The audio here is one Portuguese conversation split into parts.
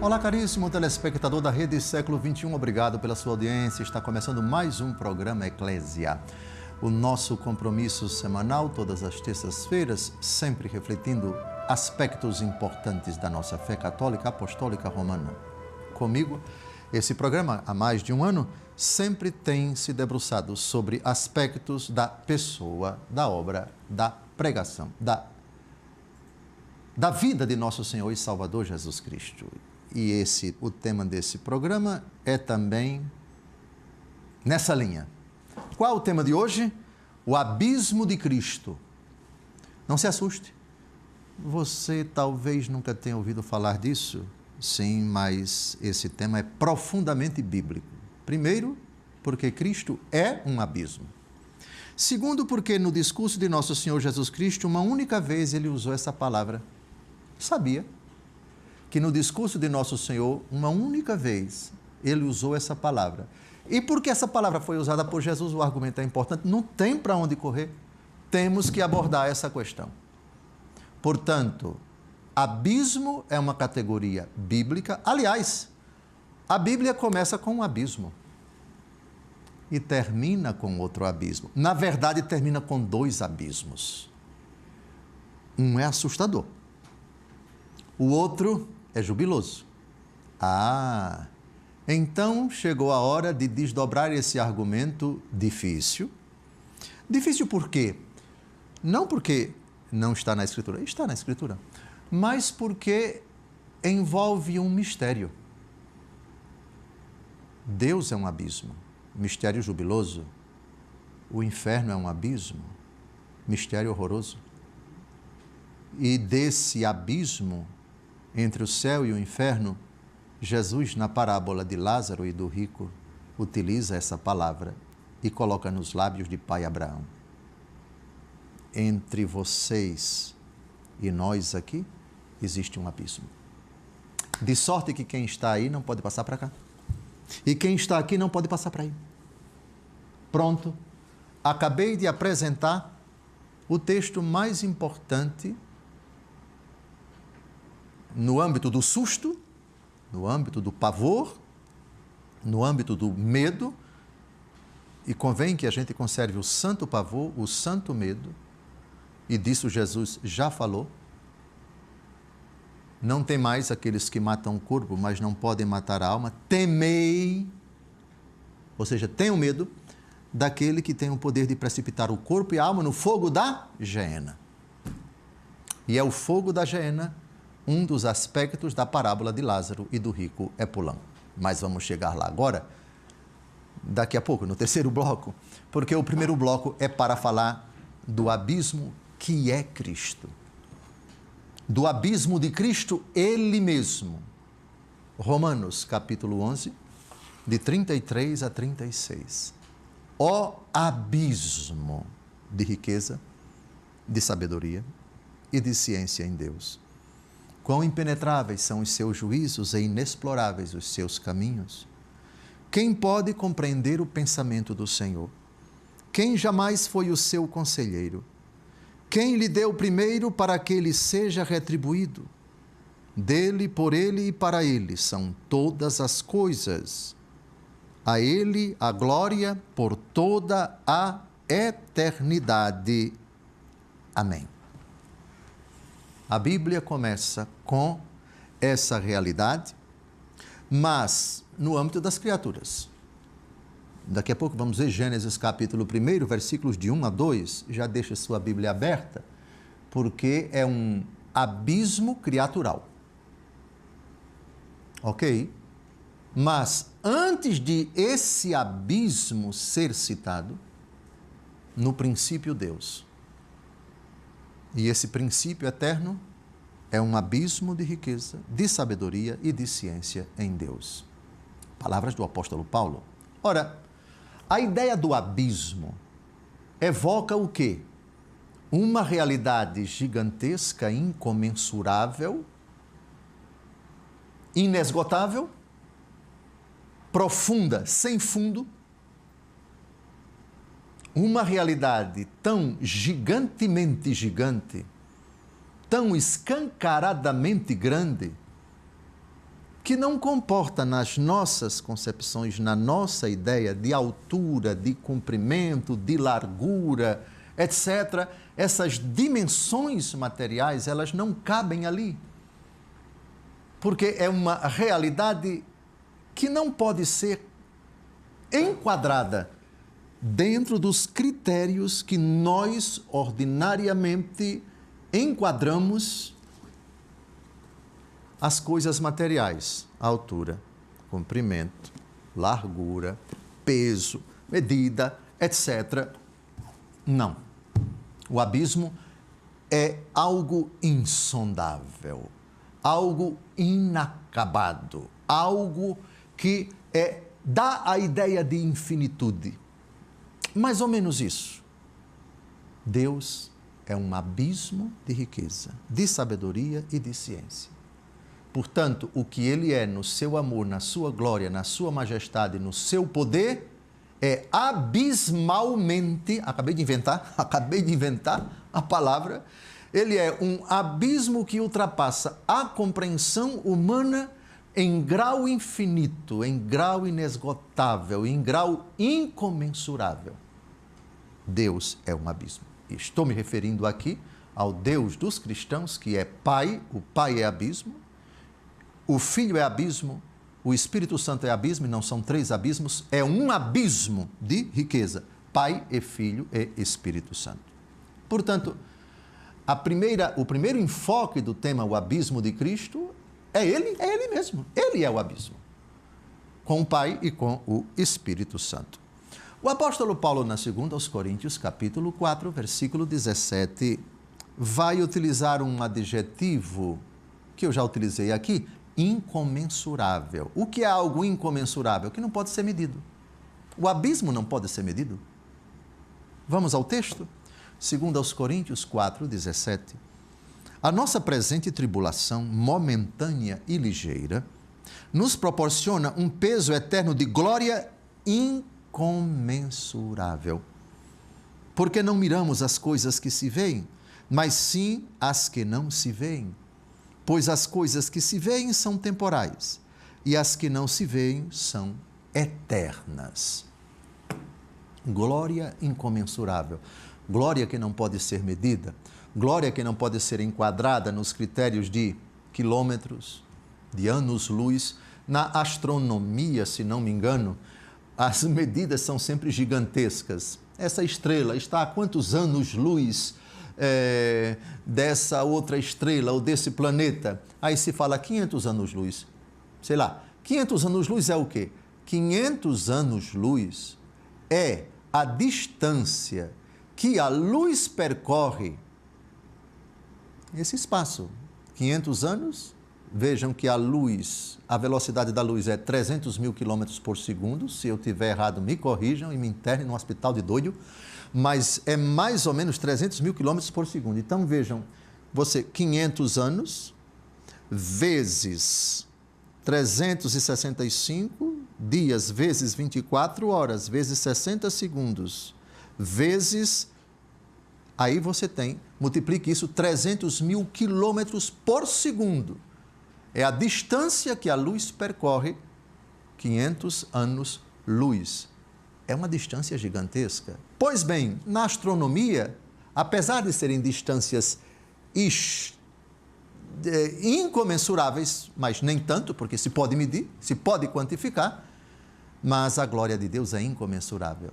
Olá, caríssimo telespectador da Rede Século XXI, obrigado pela sua audiência. Está começando mais um programa Eclésia. O nosso compromisso semanal, todas as terças-feiras, sempre refletindo aspectos importantes da nossa fé católica apostólica romana. Comigo, esse programa, há mais de um ano, sempre tem se debruçado sobre aspectos da pessoa, da obra, da pregação, da vida de nosso Senhor e Salvador Jesus Cristo. E o tema desse programa é também nessa linha. Qual é o tema de hoje? O abismo de Cristo. Não se assuste. Você talvez nunca tenha ouvido falar disso. Sim, mas esse tema é profundamente bíblico. Primeiro, porque Cristo é um abismo. Segundo, porque no discurso de nosso Senhor Jesus Cristo, uma única vez ele usou essa palavra. Sabia que no discurso de nosso Senhor, uma única vez, ele usou essa palavra. E porque essa palavra foi usada por Jesus, o argumento é importante, não tem para onde correr. Temos que abordar essa questão. Portanto, abismo é uma categoria bíblica. Aliás, a Bíblia começa com um abismo e termina com outro abismo. Na verdade, termina com dois abismos. Um é assustador. O outro é jubiloso. Então chegou a hora de desdobrar esse argumento difícil. Difícil por quê? Não porque não está na Escritura, está na Escritura, mas porque envolve um mistério. Deus é um abismo, mistério jubiloso. O inferno é um abismo, mistério horroroso. E desse abismo entre o céu e o inferno, Jesus, na parábola de Lázaro e do rico, utiliza essa palavra e coloca nos lábios de pai Abraão. Entre vocês e nós aqui, existe um abismo. De sorte que quem está aí não pode passar para cá. E quem está aqui não pode passar para aí. Pronto. Acabei de apresentar o texto mais importante no âmbito do susto, no âmbito do pavor, no âmbito do medo, e convém que a gente conserve o santo pavor, o santo medo, e disso Jesus já falou. Não tem mais aqueles que matam o corpo, mas não podem matar a alma. Temei, ou seja, tenham medo daquele que tem o poder de precipitar o corpo e a alma no fogo da geena. E é o fogo da geena um dos aspectos da parábola de Lázaro e do rico Epulão. Mas vamos chegar lá agora, daqui a pouco, no terceiro bloco, porque o primeiro bloco é para falar do abismo que é Cristo. Do abismo de Cristo, Ele mesmo. Romanos, capítulo 11, de 33 a 36. Ó abismo de riqueza, de sabedoria e de ciência em Deus. Quão impenetráveis são os seus juízos e inexploráveis os seus caminhos. Quem pode compreender o pensamento do Senhor? Quem jamais foi o seu conselheiro? Quem lhe deu primeiro para que ele seja retribuído? Dele, por ele e para ele são todas as coisas. A ele a glória por toda a eternidade. Amém. A Bíblia começa com essa realidade, mas no âmbito das criaturas. Daqui a pouco vamos ver Gênesis capítulo 1, versículos de 1 a 2. Já deixa sua Bíblia aberta, porque é um abismo criatural. Ok? Mas antes de esse abismo ser citado, no princípio Deus. E esse princípio eterno é um abismo de riqueza, de sabedoria e de ciência em Deus. Palavras do apóstolo Paulo. Ora, a ideia do abismo evoca o quê? Uma realidade gigantesca, incomensurável, inesgotável, profunda, sem fundo, uma realidade tão gigantemente gigante, tão escancaradamente grande, que que não comporta nas nossas concepções, na nossa ideia de altura, de comprimento, de largura, etc., essas dimensões materiais, elas não cabem ali. Porque é uma realidade que não pode ser enquadrada dentro dos critérios que nós ordinariamente enquadramos as coisas materiais: altura, comprimento, largura, peso, medida, etc. Não. O abismo é algo insondável, algo inacabado, algo que dá a ideia de infinitude. Mais ou menos isso. Deus é um abismo de riqueza, de sabedoria e de ciência. Portanto, o que Ele é no seu amor, na sua glória, na sua majestade, no seu poder, é abismalmente, acabei de inventar a palavra, Ele é um abismo que ultrapassa a compreensão humana em grau infinito, em grau inesgotável, em grau incomensurável. Deus é um abismo. Estou me referindo aqui ao Deus dos cristãos, que é Pai, o Pai é abismo, o Filho é abismo, o Espírito Santo é abismo, e não são três abismos, é um abismo de riqueza. Pai e Filho e Espírito Santo. Portanto, o primeiro enfoque do tema, o abismo de Cristo, é Ele mesmo. Ele é o abismo, com o Pai e com o Espírito Santo. O apóstolo Paulo, na 2 aos Coríntios, capítulo 4, versículo 17, vai utilizar um adjetivo que eu já utilizei aqui, incomensurável. O que é algo incomensurável? Que não pode ser medido. O abismo não pode ser medido. Vamos ao texto? 2 aos Coríntios 4, 17. A nossa presente tribulação, momentânea e ligeira, nos proporciona um peso eterno de glória incomensurável. Porque não miramos as coisas que se veem, mas sim as que não se veem. Pois as coisas que se veem são temporais, e as que não se veem são eternas. Glória incomensurável, glória que não pode ser medida, glória que não pode ser enquadrada nos critérios de quilômetros, de anos-luz. Na astronomia, se não me engano, as medidas são sempre gigantescas. Essa estrela está a quantos anos-luz dessa outra estrela ou desse planeta? Aí se fala 500 anos-luz. Sei lá, 500 anos-luz é o quê? 500 anos-luz é a distância que a luz percorre esse espaço. 500 anos, vejam que a velocidade da luz é 300 mil quilômetros por segundo. Se eu tiver errado, me corrijam e me internem no hospital de doido. Mas é mais ou menos 300 mil quilômetros por segundo. Então, vejam, 500 anos vezes 365 dias, vezes 24 horas, vezes 60 segundos, vezes... Aí você multiplique isso, 300 mil quilômetros por segundo. É a distância que a luz percorre, 500 anos-luz. É uma distância gigantesca. Pois bem, na astronomia, apesar de serem distâncias incomensuráveis, mas nem tanto, porque se pode medir, se pode quantificar, mas a glória de Deus é incomensurável.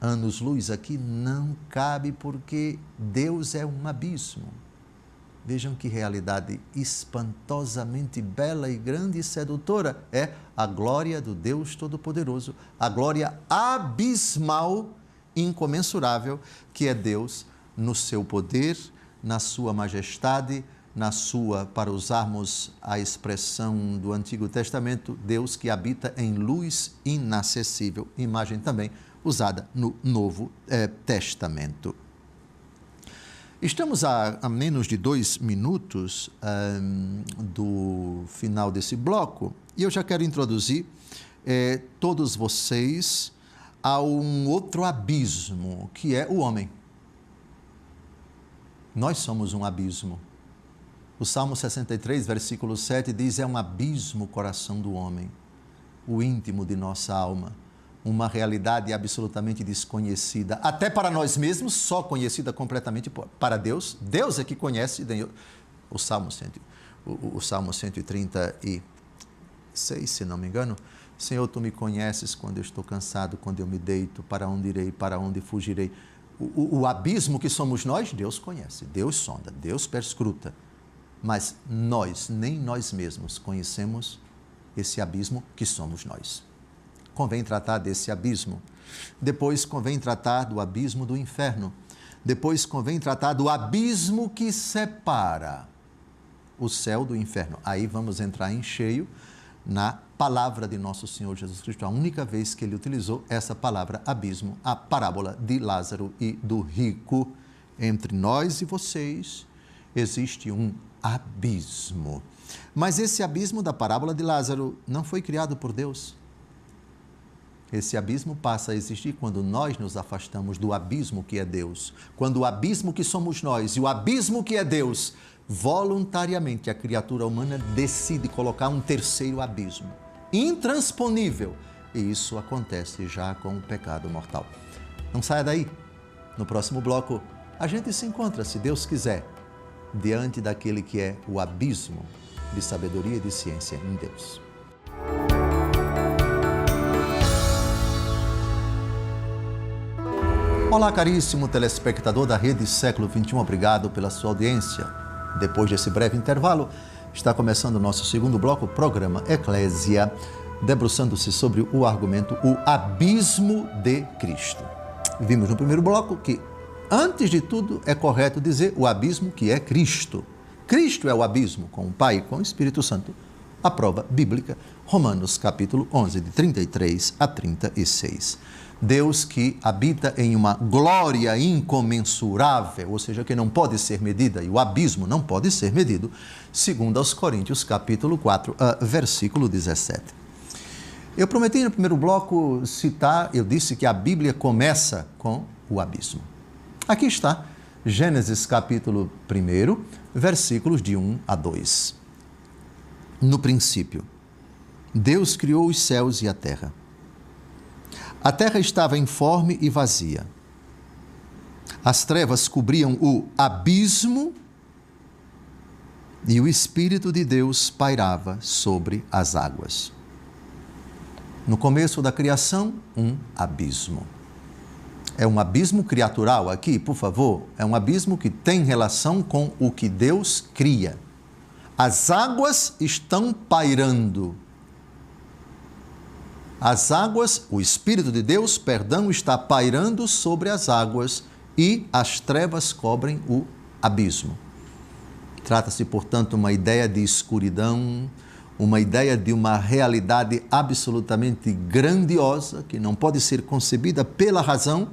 Anos-luz aqui não cabe, porque Deus é um abismo. Vejam que realidade espantosamente bela e grande e sedutora é a glória do Deus Todo-Poderoso, a glória abismal, incomensurável, que é Deus no seu poder, na sua majestade, para usarmos a expressão do Antigo Testamento, Deus que habita em luz inacessível, imagem também usada no Novo Testamento. Estamos a menos de 2 minutos do final desse bloco e eu já quero introduzir todos vocês a um outro abismo, que é o homem. Nós somos um abismo. O Salmo 63, versículo 7 diz: é um abismo o coração do homem, o íntimo de nossa alma, uma realidade absolutamente desconhecida, até para nós mesmos, só conhecida completamente para Deus. Deus é que conhece. O Salmo 136, se não me engano: Senhor, tu me conheces quando eu estou cansado, quando eu me deito, para onde irei, para onde fugirei. O abismo que somos nós, Deus conhece, Deus sonda, Deus perscruta. Mas nós, nem nós mesmos conhecemos esse abismo que somos nós. Convém tratar desse abismo. Depois convém tratar do abismo do inferno. Depois convém tratar do abismo que separa o céu do inferno. Aí vamos entrar em cheio na palavra de nosso Senhor Jesus Cristo, a única vez que ele utilizou essa palavra abismo, a parábola de Lázaro e do rico. Entre nós e vocês existe um abismo. Mas esse abismo da parábola de Lázaro não foi criado por Deus. Esse abismo passa a existir quando nós nos afastamos do abismo que é Deus. Quando o abismo que somos nós e o abismo que é Deus, voluntariamente a criatura humana decide colocar um terceiro abismo, intransponível. E isso acontece já com o pecado mortal. Não saia daí. No próximo bloco, a gente se encontra, se Deus quiser, diante daquele que é o abismo de sabedoria e de ciência em Deus. Olá, caríssimo telespectador da Rede Século XXI, obrigado pela sua audiência. Depois desse breve intervalo, está começando o nosso segundo bloco, o programa Eclésia, debruçando-se sobre o argumento o abismo de Cristo. Vimos no primeiro bloco que, antes de tudo, é correto dizer o abismo que é Cristo. Cristo é o abismo com o Pai e com o Espírito Santo. A prova bíblica, Romanos capítulo 11, de 33 a 36. Deus que habita em uma glória incomensurável, ou seja, que não pode ser medida, e o abismo não pode ser medido, segundo aos Coríntios capítulo 4, versículo 17. Eu prometi no primeiro bloco citar, eu disse que a Bíblia começa com o abismo. Aqui está, Gênesis capítulo 1, versículos de 1 a 2. No princípio, Deus criou os céus e a terra. A terra estava informe e vazia. As trevas cobriam o abismo e o Espírito de Deus pairava sobre as águas. No começo da criação, um abismo. É um abismo criatural aqui, por favor. É um abismo que tem relação com o que Deus cria. As águas estão pairando. As águas, o Espírito de Deus, está pairando sobre as águas e as trevas cobrem o abismo. Trata-se, portanto, uma ideia de escuridão, uma ideia de uma realidade absolutamente grandiosa, que não pode ser concebida pela razão,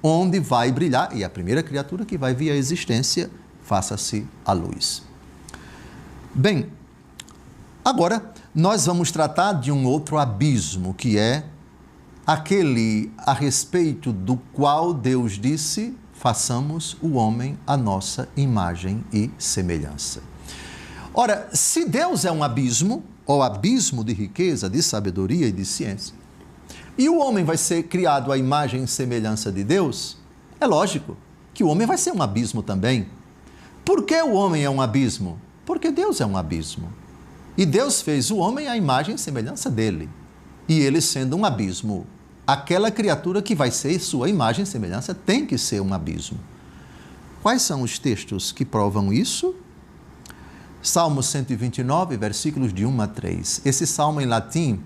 onde vai brilhar, e a primeira criatura que vai vir à existência, faça-se a luz. Bem, agora nós vamos tratar de um outro abismo, que é aquele a respeito do qual Deus disse: façamos o homem à nossa imagem e semelhança. Ora, se Deus é um abismo, ou abismo de riqueza, de sabedoria e de ciência, e o homem vai ser criado à imagem e semelhança de Deus, é lógico que o homem vai ser um abismo também. Por que o homem é um abismo? Porque Deus é um abismo. E Deus fez o homem à imagem e semelhança dele. E ele, sendo um abismo, aquela criatura que vai ser sua imagem e semelhança tem que ser um abismo. Quais são os textos que provam isso? Salmo 129, versículos de 1 a 3. Esse salmo em latim,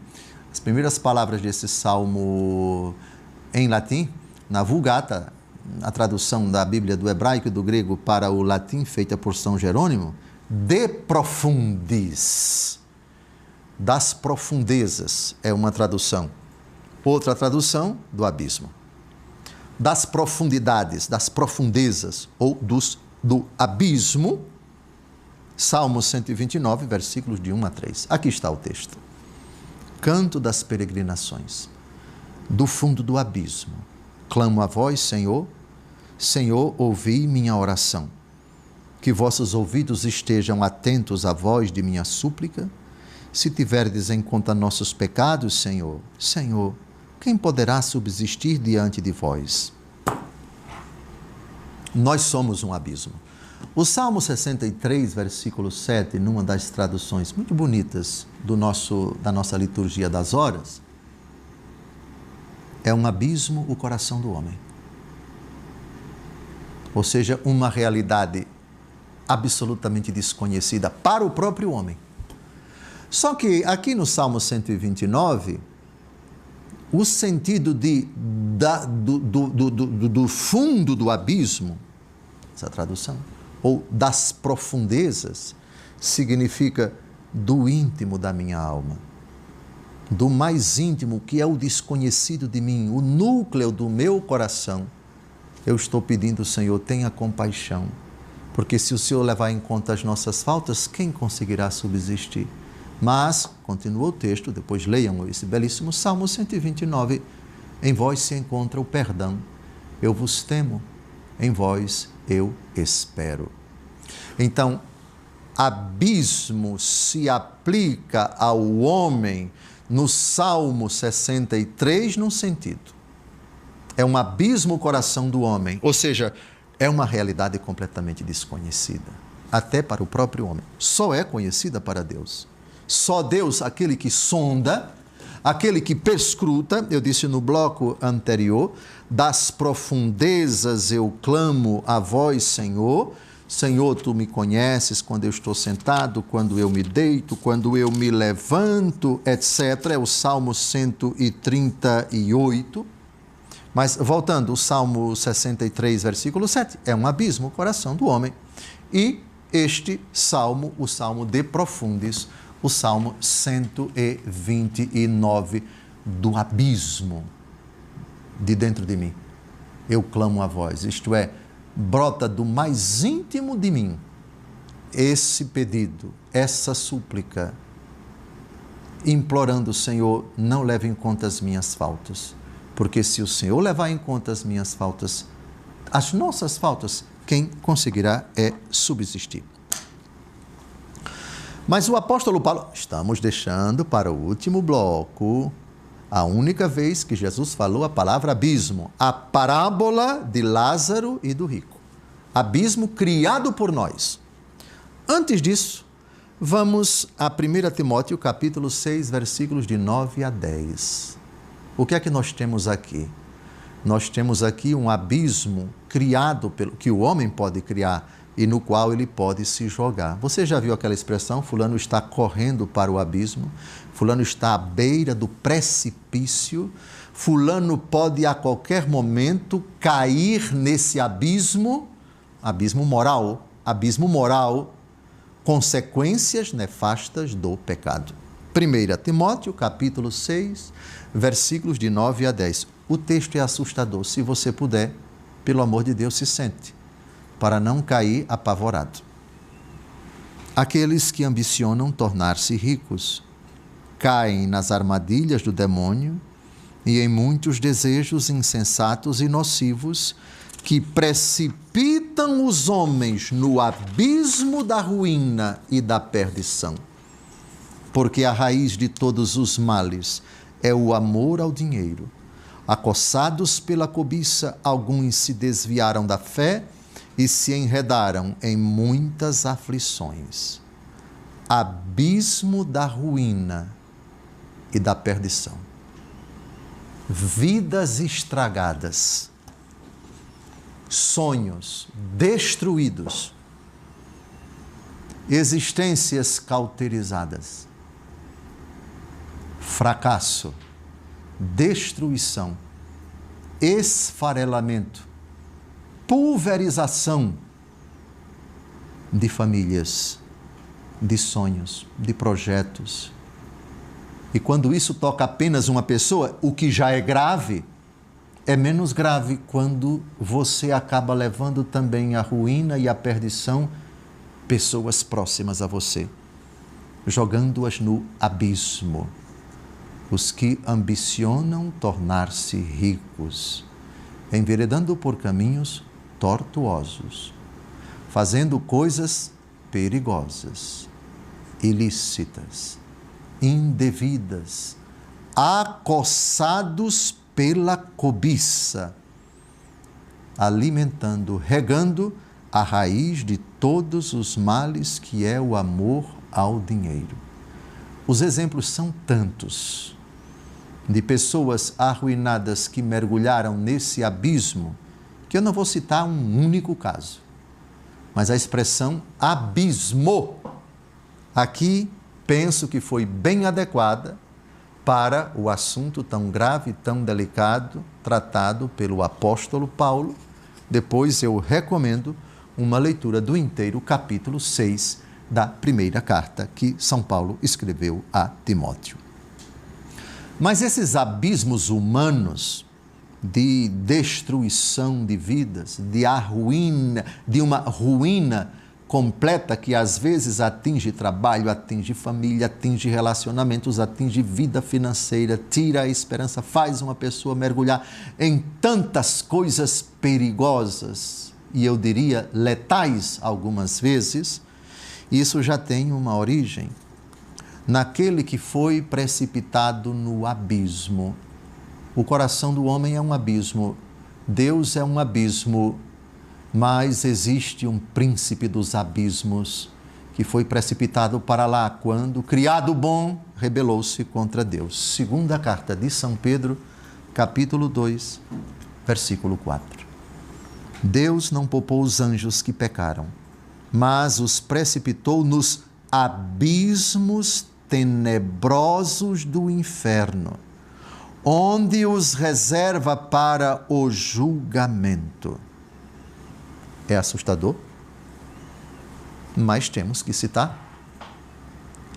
as primeiras palavras desse salmo em latim, na Vulgata, a tradução da Bíblia do hebraico e do grego para o latim, feita por São Jerônimo, de profundis, das profundezas, é uma tradução. Outra tradução, do abismo. Das profundidades, das profundezas, ou do abismo, Salmo 129, versículos de 1 a 3. Aqui está o texto. Canto das peregrinações, do fundo do abismo, clamo a vós, Senhor, Senhor, ouvi minha oração. que vossos ouvidos estejam atentos à voz de minha súplica. Se tiverdes em conta nossos pecados, Senhor, quem poderá subsistir diante de vós? Nós somos um abismo. O Salmo 63, versículo 7, numa das traduções muito bonitas da nossa liturgia das horas, é um abismo o coração do homem. Ou seja, uma realidade absolutamente desconhecida para o próprio homem. Só que aqui no Salmo 129, o sentido do fundo do abismo, essa tradução, ou das profundezas, significa do íntimo da minha alma, do mais íntimo, que é o desconhecido de mim, o núcleo do meu coração. Eu estou pedindo, Senhor, tenha compaixão, porque se o Senhor levar em conta as nossas faltas, quem conseguirá subsistir? Mas, continua o texto, depois leiam esse belíssimo Salmo 129, em vós se encontra o perdão, eu vos temo, em vós eu espero. Então, abismo se aplica ao homem no Salmo 63 num sentido. É um abismo o coração do homem, ou seja, é uma realidade completamente desconhecida, até para o próprio homem. Só é conhecida para Deus. Só Deus, aquele que sonda, aquele que perscruta, eu disse no bloco anterior, das profundezas eu clamo a vós, Senhor. Senhor, tu me conheces quando eu estou sentado, quando eu me deito, quando eu me levanto, etc. É o Salmo 138. Mas, voltando, o Salmo 63, versículo 7, é um abismo o coração do homem. E este Salmo, o Salmo de Profundis, o Salmo 129, do abismo de dentro de mim. Eu clamo a vós, isto é, brota do mais íntimo de mim esse pedido, essa súplica, implorando, Senhor, não leve em conta as minhas faltas, porque se o Senhor levar em conta as minhas faltas, as nossas faltas, quem conseguirá subsistir. Mas o apóstolo Paulo, estamos deixando para o último bloco a única vez que Jesus falou a palavra abismo, a parábola de Lázaro e do rico. Abismo criado por nós. Antes disso, vamos a 1 Timóteo capítulo 6, versículos de 9 a 10. O que é que nós temos aqui? Nós temos aqui um abismo criado que o homem pode criar e no qual ele pode se jogar. Você já viu aquela expressão, fulano está correndo para o abismo, fulano está à beira do precipício, fulano pode a qualquer momento cair nesse abismo moral, consequências nefastas do pecado. 1 Timóteo, capítulo 6, versículos de 9 a 10. O texto é assustador. Se você puder, pelo amor de Deus, se sente, para não cair apavorado. Aqueles que ambicionam tornar-se ricos caem nas armadilhas do demônio e em muitos desejos insensatos e nocivos que precipitam os homens no abismo da ruína e da perdição. Porque a raiz de todos os males é o amor ao dinheiro. Acossados pela cobiça, alguns se desviaram da fé e se enredaram em muitas aflições. Abismo da ruína e da perdição. Vidas estragadas. Sonhos destruídos. Existências cauterizadas. Fracasso. Destruição. Esfarelamento. Pulverização de famílias, de sonhos, de projetos. E quando isso toca apenas uma pessoa, o que já é grave, é menos grave quando você acaba levando também a ruína e a perdição pessoas próximas a você, jogando-as no abismo. Os que ambicionam tornar-se ricos, enveredando por caminhos tortuosos, fazendo coisas perigosas, ilícitas, indevidas, acossados pela cobiça, alimentando, regando a raiz de todos os males, que é o amor ao dinheiro. Os exemplos são tantos de pessoas arruinadas que mergulharam nesse abismo, que eu não vou citar um único caso, mas a expressão abismo aqui penso que foi bem adequada para o assunto tão grave, tão delicado, tratado pelo apóstolo Paulo. Depois eu recomendo uma leitura do inteiro capítulo 6 da primeira carta que São Paulo escreveu a Timóteo. Mas esses abismos humanos de destruição de vidas, de uma ruína completa que às vezes atinge trabalho, atinge família, atinge relacionamentos, atinge vida financeira, tira a esperança, faz uma pessoa mergulhar em tantas coisas perigosas e eu diria letais algumas vezes. Isso já tem uma origem naquele que foi precipitado no abismo. O coração do homem é um abismo, Deus é um abismo, mas existe um príncipe dos abismos que foi precipitado para lá quando, criado bom, rebelou-se contra Deus. Segunda carta de São Pedro, capítulo 2, versículo 4. Deus não poupou os anjos que pecaram, mas os precipitou nos abismos tenebrosos do inferno, onde os reserva para o julgamento. É assustador, mas temos que citar.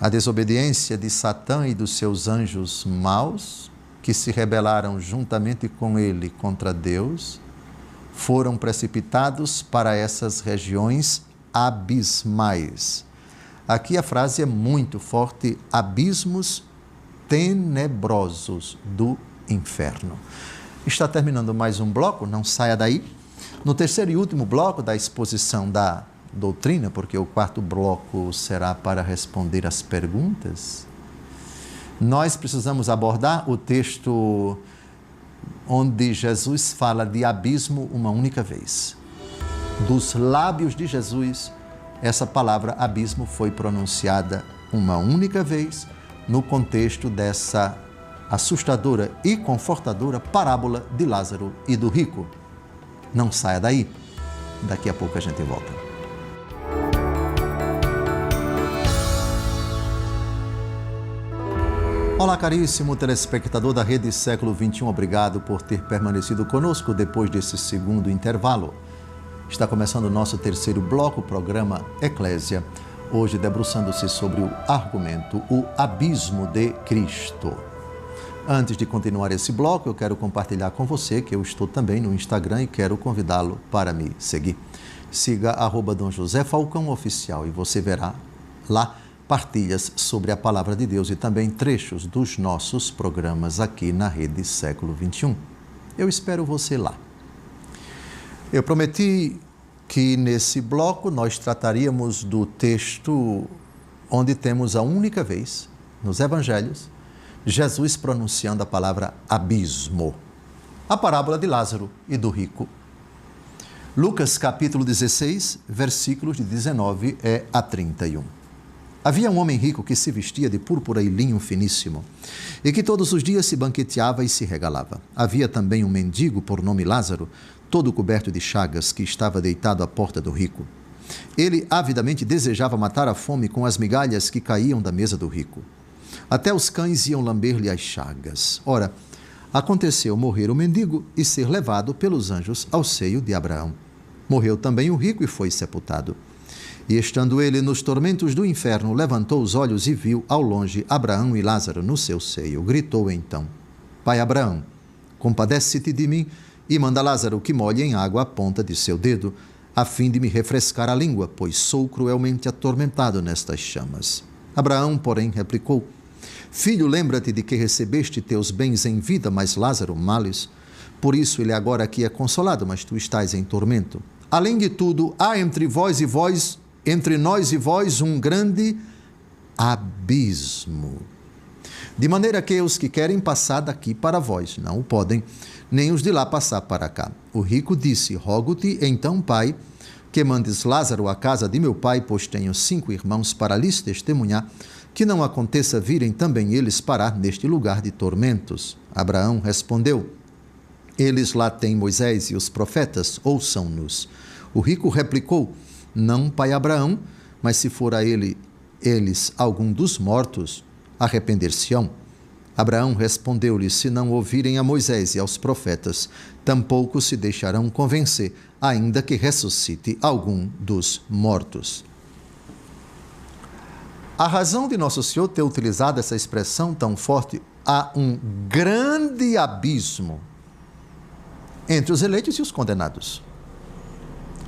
A desobediência de Satã e dos seus anjos maus, que se rebelaram juntamente com ele contra Deus, foram precipitados para essas regiões abismais. Aqui a frase é muito forte: abismos tenebrosos do inferno. Está terminando mais um bloco, não saia daí. No terceiro e último bloco da exposição da doutrina, porque o quarto bloco será para responder as perguntas, nós precisamos abordar o texto onde Jesus fala de abismo uma única vez. Dos lábios de Jesus, essa palavra abismo foi pronunciada uma única vez no contexto dessa assustadora e confortadora parábola de Lázaro e do rico. Não saia daí, daqui a pouco a gente volta. Olá, caríssimo telespectador da Rede Século XXI, obrigado por ter permanecido conosco depois desse segundo intervalo. Está começando o nosso terceiro bloco, o programa Eclésia, hoje debruçando-se sobre o argumento, o abismo de Cristo. Antes de continuar esse bloco, eu quero compartilhar com você que eu estou também no Instagram e quero convidá-lo para me seguir. Siga @Dom José Falcão Oficial e você verá lá partilhas sobre a Palavra de Deus e também trechos dos nossos programas aqui na Rede Século XXI. Eu espero você lá. Eu prometi que nesse bloco nós trataríamos do texto onde temos a única vez, nos Evangelhos, Jesus pronunciando a palavra abismo. A parábola de Lázaro e do rico. Lucas capítulo 16, versículos de 19 a 31. Havia um homem rico que se vestia de púrpura e linho finíssimo e que todos os dias se banqueteava e se regalava. Havia também um mendigo por nome Lázaro, todo coberto de chagas, que estava deitado à porta do rico. Ele avidamente desejava matar a fome com as migalhas que caíam da mesa do rico. Até os cães iam lamber-lhe as chagas. Ora, aconteceu morrer o mendigo e ser levado pelos anjos ao seio de Abraão. Morreu também o rico e foi sepultado. E estando ele nos tormentos do inferno, levantou os olhos e viu ao longe Abraão e Lázaro no seu seio. Gritou então: Pai Abraão, compadece-te de mim e manda Lázaro que molhe em água a ponta de seu dedo, a fim de me refrescar a língua, pois sou cruelmente atormentado nestas chamas. Abraão, porém, replicou: Filho, lembra-te de que recebeste teus bens em vida, mas Lázaro males. Por isso ele agora aqui é consolado, mas tu estás em tormento. Além de tudo, há entre nós e vós um grande abismo. De maneira que os que querem passar daqui para vós não o podem, nem os de lá passar para cá. O rico disse: rogo-te, então, pai, que mandes Lázaro à casa de meu pai, pois tenho 5 irmãos, para lhes testemunhar, que não aconteça virem também eles parar neste lugar de tormentos. Abraão respondeu: eles lá têm Moisés e os profetas, ouçam-nos. O rico replicou: não, pai Abraão, mas se for a eles algum dos mortos, arrepender-se-ão. Abraão respondeu-lhe: se não ouvirem a Moisés e aos profetas, tampouco se deixarão convencer, ainda que ressuscite algum dos mortos. A razão de Nosso Senhor ter utilizado essa expressão tão forte, há um grande abismo entre os eleitos e os condenados,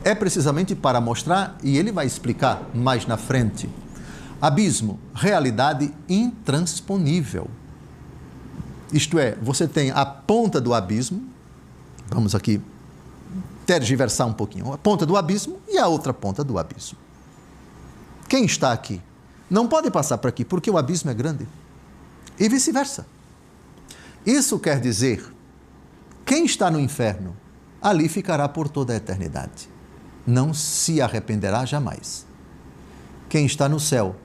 é precisamente para mostrar, e ele vai explicar mais na frente, abismo, realidade intransponível. Isto é, você tem a ponta do abismo, vamos aqui tergiversar um pouquinho, a ponta do abismo e a outra ponta do abismo. Quem está aqui não pode passar por aqui, porque o abismo é grande. E vice-versa. Isso quer dizer, quem está no inferno, ali ficará por toda a eternidade. Não se arrependerá jamais. Quem está no céu,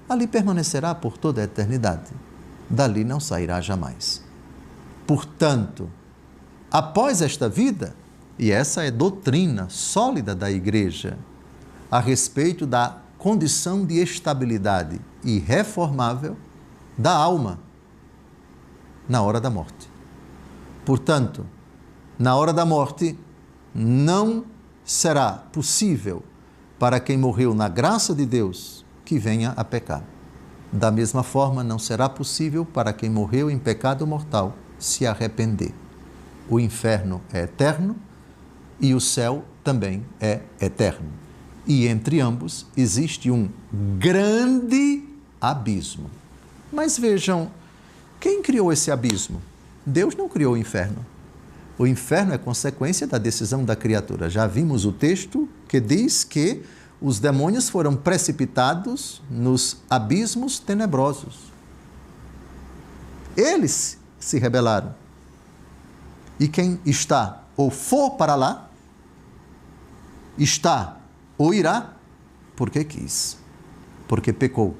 ali permanecerá por toda a eternidade. Dali não sairá jamais. Portanto, após esta vida, e essa é doutrina sólida da Igreja, a respeito da condição de estabilidade irreformável da alma na hora da morte. Portanto, na hora da morte, não será possível para quem morreu na graça de Deus que venha a pecar. Da mesma forma, não será possível para quem morreu em pecado mortal se arrepender. O inferno é eterno e o céu também é eterno. E entre ambos existe um grande abismo. Mas vejam, quem criou esse abismo? Deus não criou o inferno. O inferno é consequência da decisão da criatura. Já vimos o texto que diz que os demônios foram precipitados nos abismos tenebrosos. Eles se rebelaram. E quem está ou for para lá, está ou irá, porque quis, porque pecou,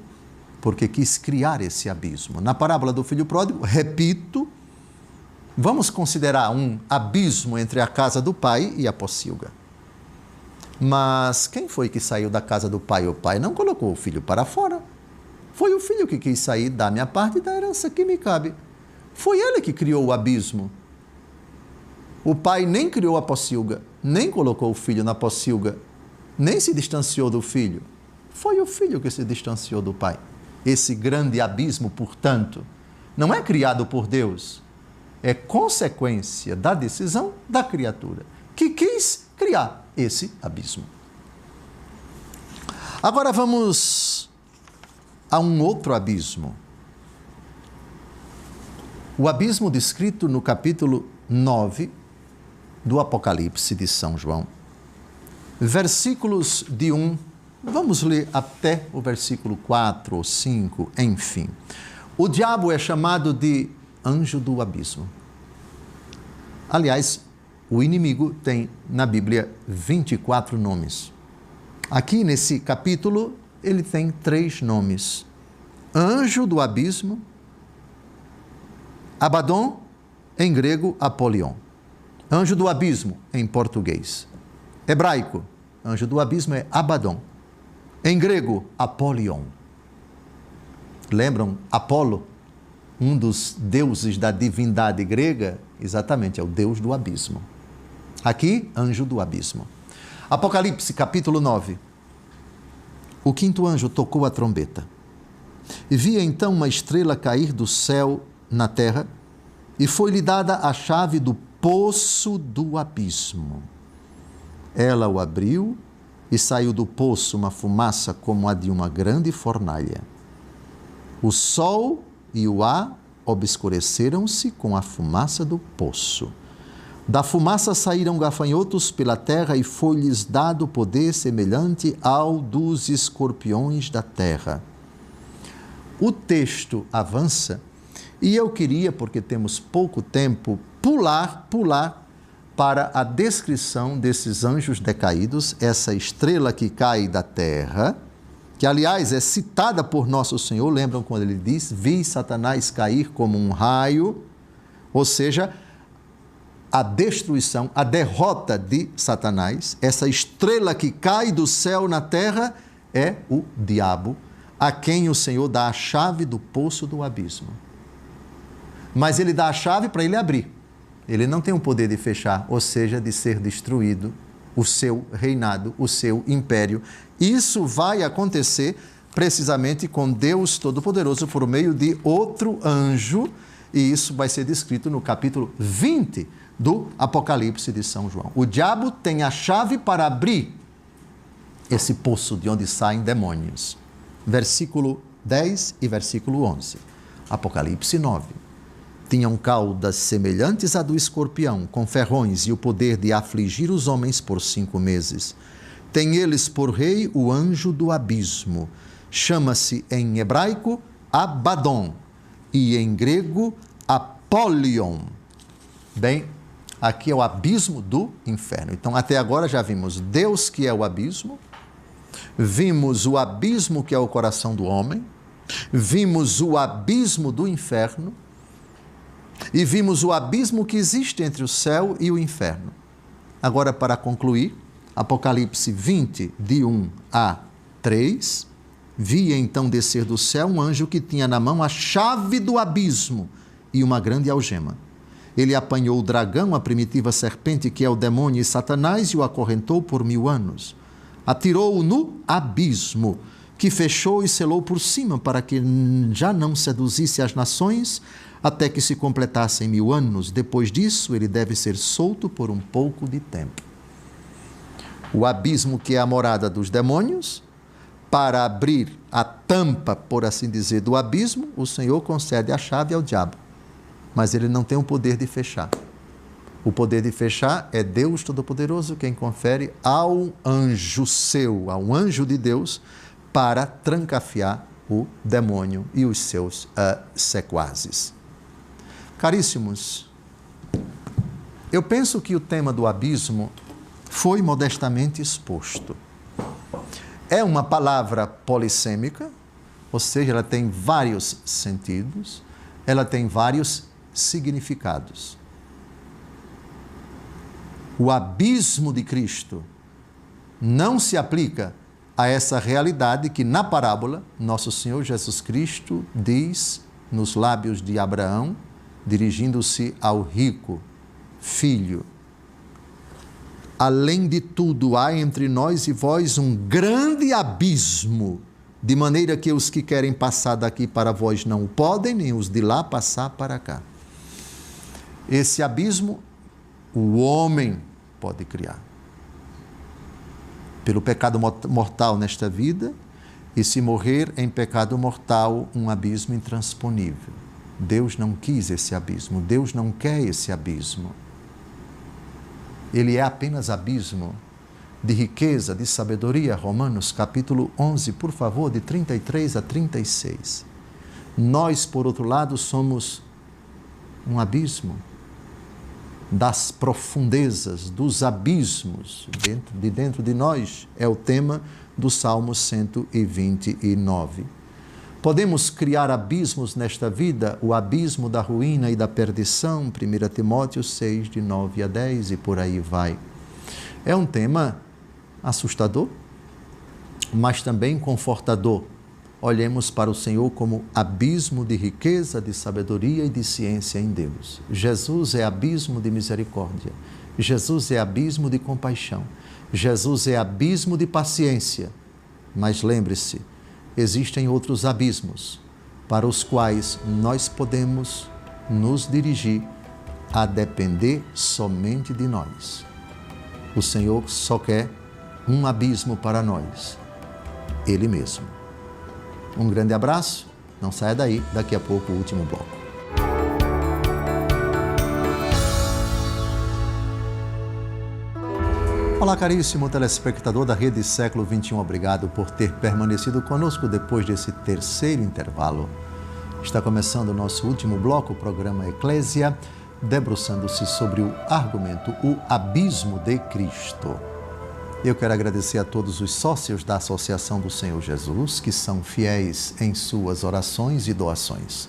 porque quis criar esse abismo. Na parábola do filho pródigo, repito, vamos considerar um abismo entre a casa do pai e a pocilga. Mas quem foi que saiu da casa do pai? O pai não colocou o filho para fora. Foi o filho que quis sair da minha parte da herança que me cabe. Foi ele que criou o abismo. O pai nem criou a pocilga, nem colocou o filho na pocilga, nem se distanciou do filho. Foi o filho que se distanciou do pai. Esse grande abismo, portanto, não é criado por Deus, é consequência da decisão da criatura, que quis criar esse abismo. Agora vamos a um outro abismo. O abismo descrito no capítulo 9 do Apocalipse de São João. Versículos de 1, vamos ler até o versículo 4 ou 5, enfim. O diabo é chamado de anjo do abismo. Aliás, o inimigo tem na Bíblia 24 nomes. Aqui nesse capítulo, ele tem 3 nomes. Anjo do abismo, Abaddon, em grego, Apolion. Anjo do abismo, em português. Hebraico, anjo do abismo é Abaddon. Em grego, Apolion. Lembram Apolo? Um dos deuses da divindade grega, exatamente, é o deus do abismo. Aqui, anjo do abismo. Apocalipse, capítulo 9. O 5º anjo tocou a trombeta. E via então uma estrela cair do céu na terra, e foi-lhe dada a chave do poço do abismo. Ela o abriu, e saiu do poço uma fumaça como a de uma grande fornalha. O sol e o ar obscureceram-se com a fumaça do poço. Da fumaça saíram gafanhotos pela terra e foi-lhes dado poder semelhante ao dos escorpiões da terra. O texto avança e eu queria, porque temos pouco tempo, pular para a descrição desses anjos decaídos, essa estrela que cai da terra, que aliás é citada por nosso Senhor, lembram quando ele diz, vi Satanás cair como um raio, ou seja, a destruição, a derrota de Satanás, essa estrela que cai do céu na terra é o diabo, a quem o Senhor dá a chave do poço do abismo. Mas ele dá a chave para ele abrir. Ele não tem o poder de fechar, ou seja, de ser destruído o seu reinado, o seu império. Isso vai acontecer precisamente com Deus Todo-Poderoso por meio de outro anjo, e isso vai ser descrito no capítulo 20 do Apocalipse de São João. O diabo tem a chave para abrir esse poço de onde saem demônios. Versículo 10 e versículo 11. Apocalipse 9. Tinham caudas semelhantes à do escorpião, com ferrões e o poder de afligir os homens por 5 meses. Tem eles por rei o anjo do abismo. Chama-se em hebraico Abaddon e em grego Apollyon. Bem, aqui é o abismo do inferno. Então, até agora já vimos Deus, que é o abismo, vimos o abismo, que é o coração do homem, vimos o abismo do inferno e vimos o abismo que existe entre o céu e o inferno. Agora, para concluir, Apocalipse 20, de 1 a 3, vi então descer do céu um anjo que tinha na mão a chave do abismo e uma grande algema. Ele apanhou o dragão, a primitiva serpente, que é o demônio e Satanás, e o acorrentou por 1000 anos. Atirou-o no abismo, que fechou e selou por cima, para que já não seduzisse as nações, até que se completassem 1000 anos. Depois disso, ele deve ser solto por um pouco de tempo. O abismo, que é a morada dos demônios, para abrir a tampa, por assim dizer, do abismo, o Senhor concede a chave ao diabo. Mas ele não tem o poder de fechar. O poder de fechar é Deus Todo-Poderoso quem confere ao anjo seu, ao anjo de Deus, para trancafiar o demônio e os seus sequazes. Caríssimos, eu penso que o tema do abismo foi modestamente exposto. É uma palavra polissêmica, ou seja, ela tem vários sentidos, ela tem vários significados. O abismo de Cristo não se aplica a essa realidade que, na parábola, nosso Senhor Jesus Cristo diz nos lábios de Abraão, dirigindo-se ao rico: filho, além de tudo, há entre nós e vós um grande abismo, de maneira que os que querem passar daqui para vós não o podem, nem os de lá passar para cá. Esse abismo, o homem pode criar. Pelo pecado mortal nesta vida, e se morrer em pecado mortal, um abismo intransponível. Deus não quis esse abismo, Deus não quer esse abismo. Ele é apenas abismo de riqueza, de sabedoria. Romanos capítulo 11, por favor, de 33 a 36. Nós, por outro lado, somos um abismo das profundezas, dos abismos dentro de nós, é o tema do Salmo 129. Podemos criar abismos nesta vida, o abismo da ruína e da perdição, 1 Timóteo 6, de 9 a 10, e por aí vai. É um tema assustador, mas também confortador. Olhemos para o Senhor como abismo de riqueza, de sabedoria e de ciência em Deus. Jesus é abismo de misericórdia. Jesus é abismo de compaixão. Jesus é abismo de paciência. Mas lembre-se, existem outros abismos para os quais nós podemos nos dirigir a depender somente de nós. O Senhor só quer um abismo para nós, Ele mesmo. Um grande abraço, não saia daí, daqui a pouco o último bloco. Olá, caríssimo telespectador da Rede Século XXI, obrigado por ter permanecido conosco depois desse terceiro intervalo. Está começando o nosso último bloco, o programa Eclésia, debruçando-se sobre o argumento, o abismo de Cristo. Eu quero agradecer a todos os sócios da Associação do Senhor Jesus, que são fiéis em suas orações e doações.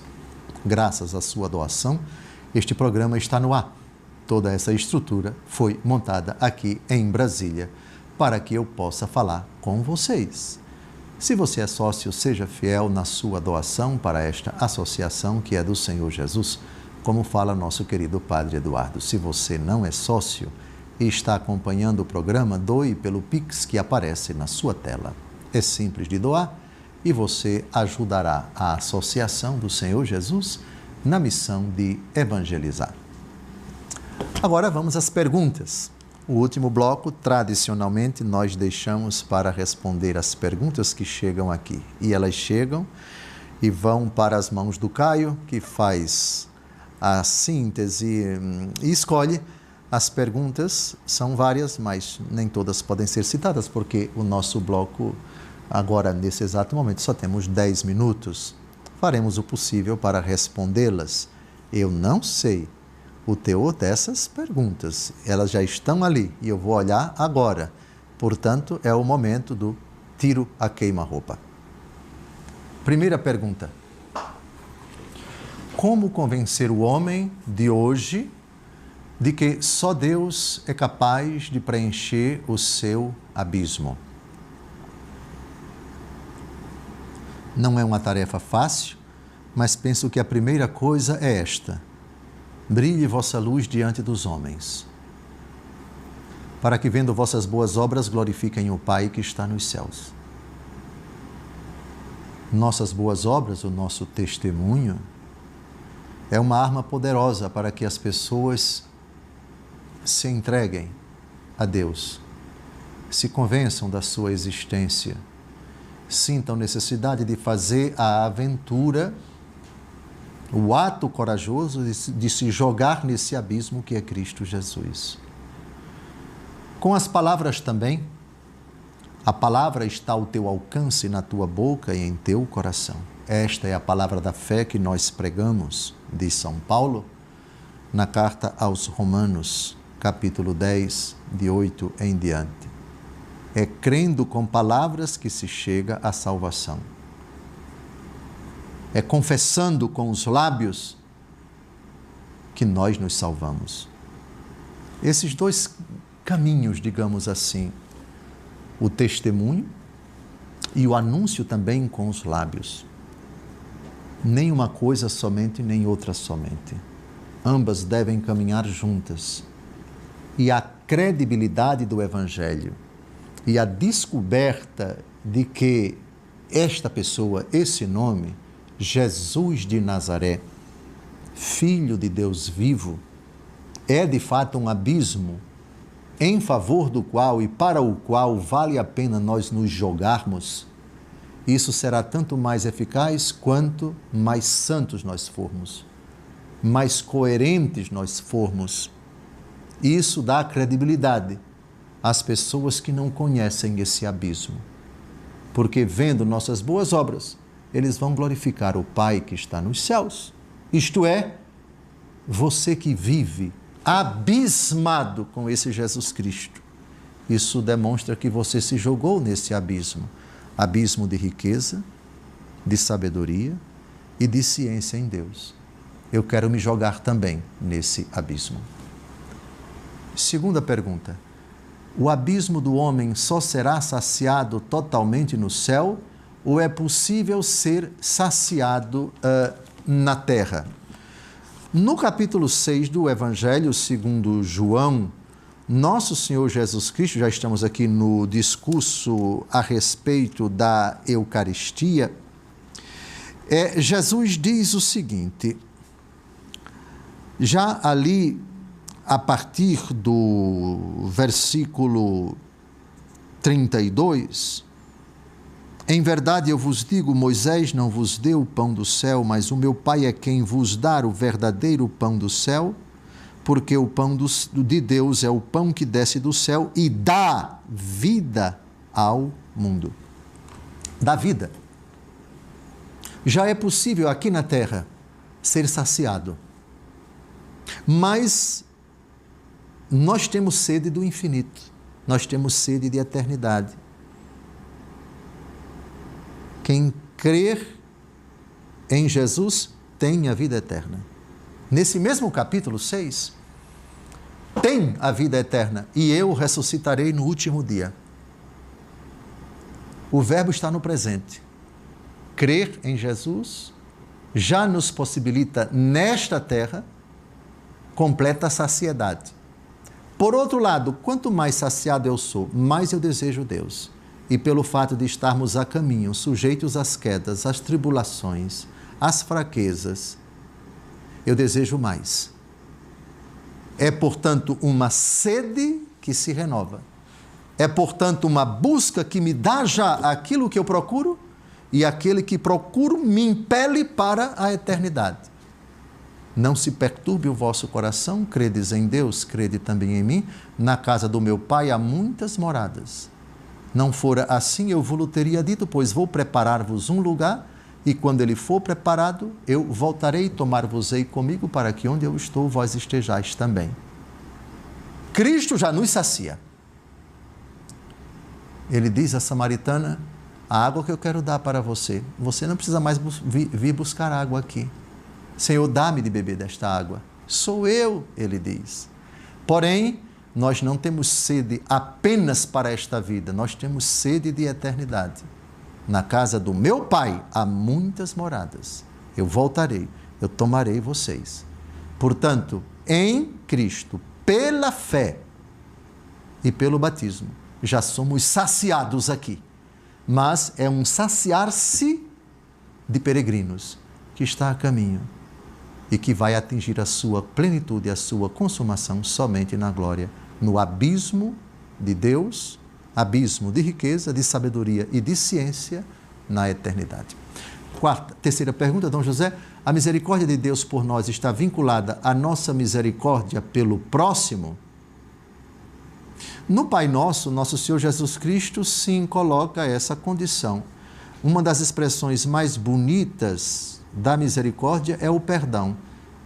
Graças à sua doação, este programa está no ar. Toda essa estrutura foi montada aqui em Brasília para que eu possa falar com vocês. Se você é sócio, seja fiel na sua doação para esta associação que é do Senhor Jesus, como fala nosso querido Padre Eduardo. Se você não é sócio e está acompanhando o programa, doe pelo Pix que aparece na sua tela. É simples de doar e você ajudará a Associação do Senhor Jesus na missão de evangelizar. Agora vamos às perguntas. O último bloco, tradicionalmente, nós deixamos para responder as perguntas que chegam aqui. E elas chegam e vão para as mãos do Caio, que faz a síntese e escolhe. As perguntas são várias, mas nem todas podem ser citadas, porque o nosso bloco, agora, nesse exato momento, só temos 10 minutos. Faremos o possível para respondê-las. Eu não sei o teor dessas perguntas. Elas já estão ali e eu vou olhar agora. Portanto, é o momento do tiro a queima-roupa. Primeira pergunta. Como convencer o homem de hoje de que só Deus é capaz de preencher o seu abismo? Não é uma tarefa fácil, mas penso que a primeira coisa é esta: brilhe vossa luz diante dos homens, para que, vendo vossas boas obras, glorifiquem o Pai que está nos céus. Nossas boas obras, o nosso testemunho, é uma arma poderosa para que as pessoas se entreguem a Deus, se convençam da sua existência, sintam necessidade de fazer a aventura, o ato corajoso de se jogar nesse abismo que é Cristo Jesus. Com as palavras também, a palavra está ao teu alcance, na tua boca e em teu coração. Esta é a palavra da fé que nós pregamos, diz São Paulo, na carta aos Romanos, capítulo 10, de 8 em diante. É crendo com palavras que se chega à salvação. É confessando com os lábios que nós nos salvamos. Esses dois caminhos, digamos assim, o testemunho e o anúncio também com os lábios. Nem uma coisa somente, nem outra somente. Ambas devem caminhar juntas. E a credibilidade do Evangelho e a descoberta de que esta pessoa, esse nome, Jesus de Nazaré, Filho de Deus vivo, é de fato um abismo em favor do qual e para o qual vale a pena nós nos jogarmos. Isso será tanto mais eficaz quanto mais santos nós formos, mais coerentes nós formos. Isso dá credibilidade às pessoas que não conhecem esse abismo, porque vendo nossas boas obras, eles vão glorificar o Pai que está nos céus. Isto é, você que vive abismado com esse Jesus Cristo. Isso demonstra que você se jogou nesse abismo. Abismo de riqueza, de sabedoria e de ciência em Deus. Eu quero me jogar também nesse abismo. Segunda pergunta. O abismo do homem só será saciado totalmente no céu ou é possível ser saciado na terra? No capítulo 6 do Evangelho segundo João, nosso Senhor Jesus Cristo, já estamos aqui no discurso a respeito da Eucaristia, Jesus diz o seguinte, já ali a partir do versículo 32, em verdade eu vos digo, Moisés não vos deu o pão do céu, mas o meu Pai é quem vos dá o verdadeiro pão do céu, porque o pão de Deus é o pão que desce do céu e dá vida ao mundo. Dá vida. Já é possível aqui na terra ser saciado, mas nós temos sede do infinito, nós temos sede de eternidade. Quem crer em Jesus tem a vida eterna. Nesse mesmo capítulo 6, tem a vida eterna, e eu ressuscitarei no último dia. O verbo está no presente. Crer em Jesus já nos possibilita, nesta terra, completa saciedade. Por outro lado, quanto mais saciado eu sou, mais eu desejo Deus. E pelo fato de estarmos a caminho, sujeitos às quedas, às tribulações, às fraquezas, eu desejo mais. É, portanto, uma sede que se renova. É, portanto, uma busca que me dá já aquilo que eu procuro, e aquele que procuro me impele para a eternidade. Não se perturbe o vosso coração, credes em Deus, crede também em mim. Na casa do meu Pai há muitas moradas. Não fora assim, eu vos teria dito, pois vou preparar-vos um lugar, e quando ele for preparado, eu voltarei e tomar-vos-ei comigo, para que onde eu estou, vós estejais também. Cristo já nos sacia. Ele diz à samaritana: a água que eu quero dar para você, você não precisa mais vir buscar água aqui. Senhor, dá-me de beber desta água. Sou eu, ele diz. Porém, nós não temos sede apenas para esta vida, nós temos sede de eternidade. Na casa do meu Pai há muitas moradas. Eu voltarei, eu tomarei vocês. Portanto, em Cristo, pela fé e pelo batismo, já somos saciados aqui. Mas é um saciar-se de peregrinos que está a caminho e que vai atingir a sua plenitude, a sua consumação somente na glória, no abismo de Deus, abismo de riqueza, de sabedoria e de ciência na eternidade. Terceira pergunta, Dom José: a misericórdia de Deus por nós está vinculada à nossa misericórdia pelo próximo? No Pai Nosso, nosso Senhor Jesus Cristo sim coloca essa condição. Uma das expressões mais bonitas da misericórdia é o perdão.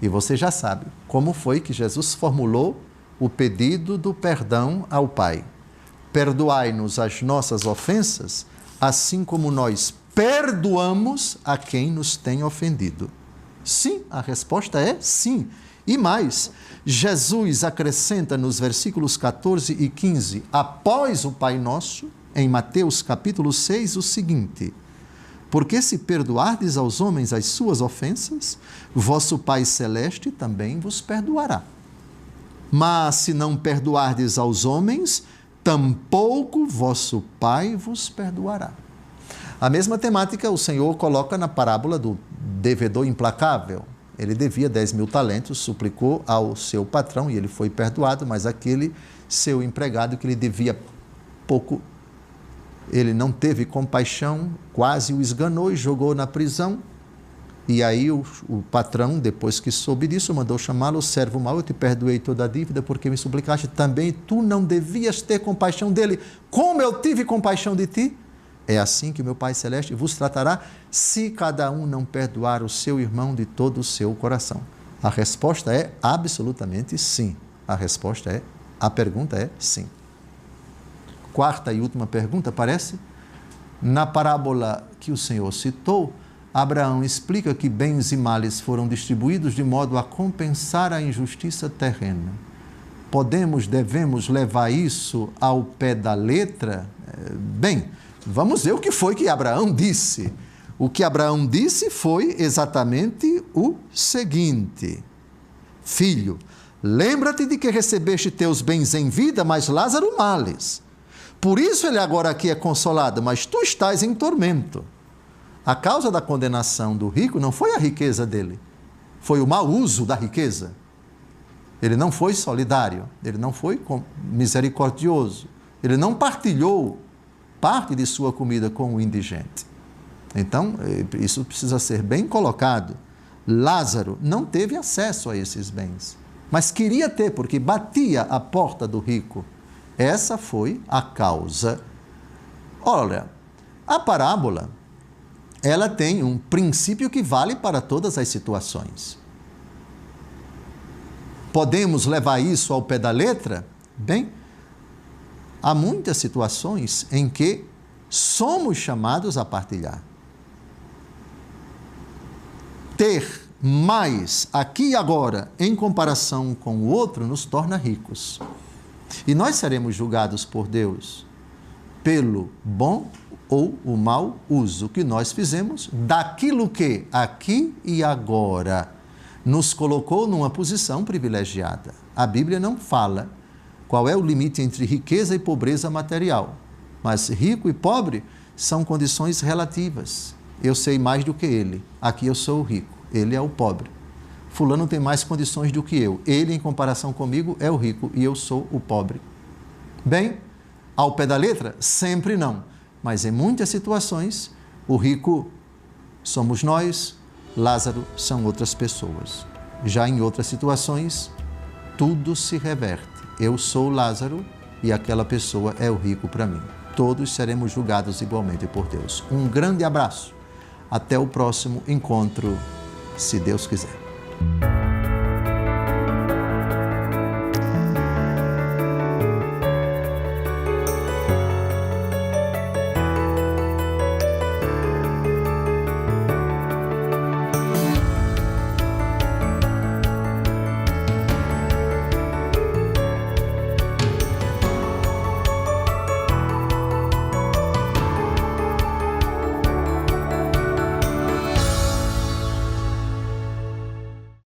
E você já sabe como foi que Jesus formulou o pedido do perdão ao Pai. Perdoai-nos as nossas ofensas, assim como nós perdoamos a quem nos tem ofendido. Sim, a resposta é sim. E mais, Jesus acrescenta nos versículos 14 e 15, após o Pai Nosso, em Mateus capítulo 6, o seguinte: porque se perdoardes aos homens as suas ofensas, vosso Pai Celeste também vos perdoará. Mas se não perdoardes aos homens, tampouco vosso Pai vos perdoará. A mesma temática o Senhor coloca na parábola do devedor implacável. Ele devia 10.000 talentos, suplicou ao seu patrão e ele foi perdoado, mas aquele seu empregado que lhe devia pouco, ele não teve compaixão, quase o esganou e jogou na prisão. E aí o patrão, depois que soube disso, mandou chamá-lo: servo mau, eu te perdoei toda a dívida porque me suplicaste, também tu não devias ter compaixão dele, como eu tive compaixão de ti? É assim que meu Pai Celeste vos tratará, se cada um não perdoar o seu irmão de todo o seu coração. A resposta é absolutamente sim. A pergunta é sim. Quarta e última pergunta, parece? Na parábola que o Senhor citou, Abraão explica que bens e males foram distribuídos de modo a compensar a injustiça terrena. Devemos levar isso ao pé da letra? Bem, vamos ver o que foi que Abraão disse. O que Abraão disse foi exatamente o seguinte: filho, lembra-te de que recebeste teus bens em vida, mas Lázaro males. Por isso ele agora aqui é consolado, mas tu estás em tormento. A causa da condenação do rico não foi a riqueza dele, foi o mau uso da riqueza. Ele não foi solidário, ele não foi misericordioso, ele não partilhou parte de sua comida com o indigente. Então, isso precisa ser bem colocado. Lázaro não teve acesso a esses bens. mas queria ter porque batia a porta do rico. Essa foi a causa. Olha, a parábola, ela tem um princípio que vale para todas as situações. Podemos levar isso ao pé da letra? Bem, há muitas situações em que somos chamados a partilhar. Ter mais aqui e agora em comparação com o outro nos torna ricos. E nós seremos julgados por Deus pelo bom ou o mau uso que nós fizemos daquilo que aqui e agora nos colocou numa posição privilegiada. A Bíblia não fala qual é o limite entre riqueza e pobreza material, mas rico e pobre são condições relativas. Eu sei mais do que ele, aqui eu sou o rico, ele é o pobre. Fulano tem mais condições do que eu, ele em comparação comigo é o rico e eu sou o pobre. Bem, ao pé da letra? Sempre não, mas em muitas situações o rico somos nós, Lázaro são outras pessoas. Já em outras situações, tudo se reverte. Eu sou Lázaro e aquela pessoa é o rico para mim. Todos seremos julgados igualmente por Deus. Um grande abraço. Até o próximo encontro, se Deus quiser.